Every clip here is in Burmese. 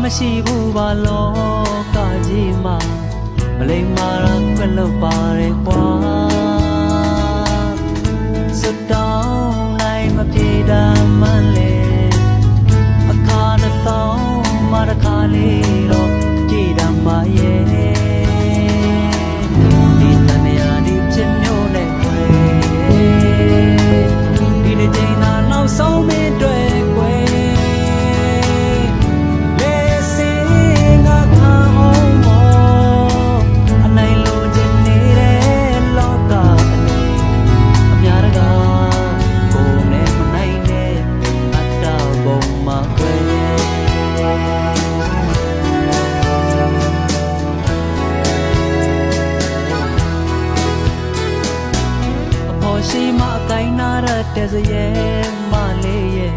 မရှိဘူးပါလောကကြီးမှာမလိမ္မာရာခွင့်လို့ပါတယ်ကွာစွတ်တောင်းနိုင်မပြေတမ်းမှန်းလေအခါတစ်သောင်းမှတစ်ခါလေးတော့ကြည်တမ်းပါရဲ့ဒီတန်ရာဒီဖြစ်မျိုးနဲ့ကွယ်ဒီနေ့ချိန်သာနောက်ဆုံးမင်းတွေကွယ်ရှိမအကိုင်းနာရတဲ့စရဲ့မလေးရဲ့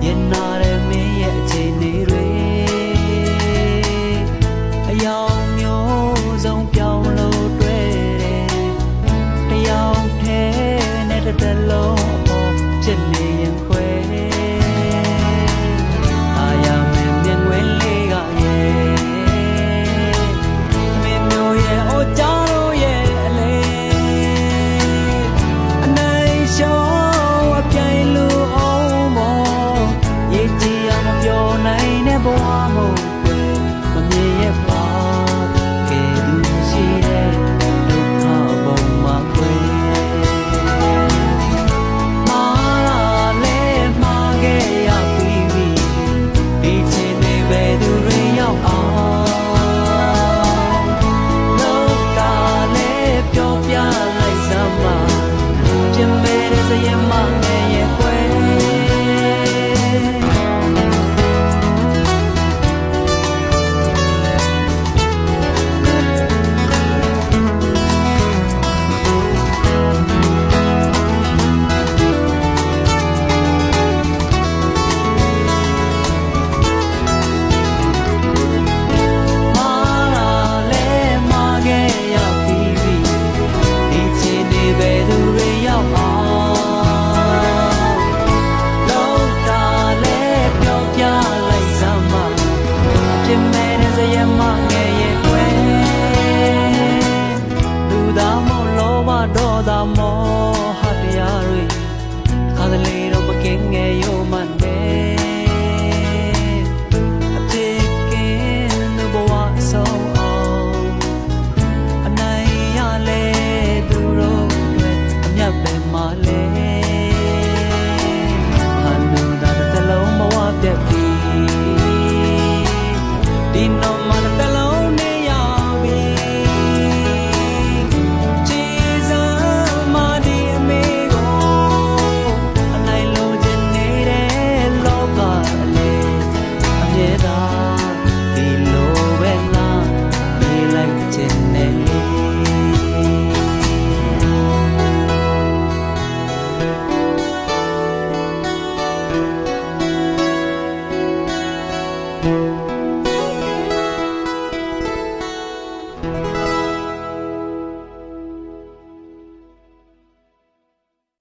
ရင်နာရမင်းရဲ့အခြေအနေတွေအယောင်မျိုးစုံပြောင်းလို့တွေ့တယ်တယောက်တည်းနဲ့တစ်သက်လုံးအပေါ်ဖြစ်နေရင်ကွယ်အာရမင်းမြင်ဝင်လေးကရဲ့အမေမျိုးရဲ့အိုးကြောင့်ဘဝမို့မမြင်ရပါကဲလူရှိတဲ့ဒုက္ခဘုံမှာကွယ်မာလာလဲမာခဲ့ရပြီးပြီဒီချင်းတွေပဲသူတွေရောက်အောင်လောကလည်းပြောပြလိုက်စမ်းပါပြင်မဲ့တဲ့စရင်မငယ်ရဲ့ကွယ်မောဟတရားတွေခါတလေတော့မကင်းငယ်ရိုးမှန်တယ်အဖြစ်ကင်းတဲ့ဘဝဆုံးအောင်အနိုင်ရလေသူတို့တွေအမြတ်ပဲမလဲဟန်လူသားတစ်လုံးဘဝပြက်ပြီဒီနော်မတစ်လုံးနေရပြီ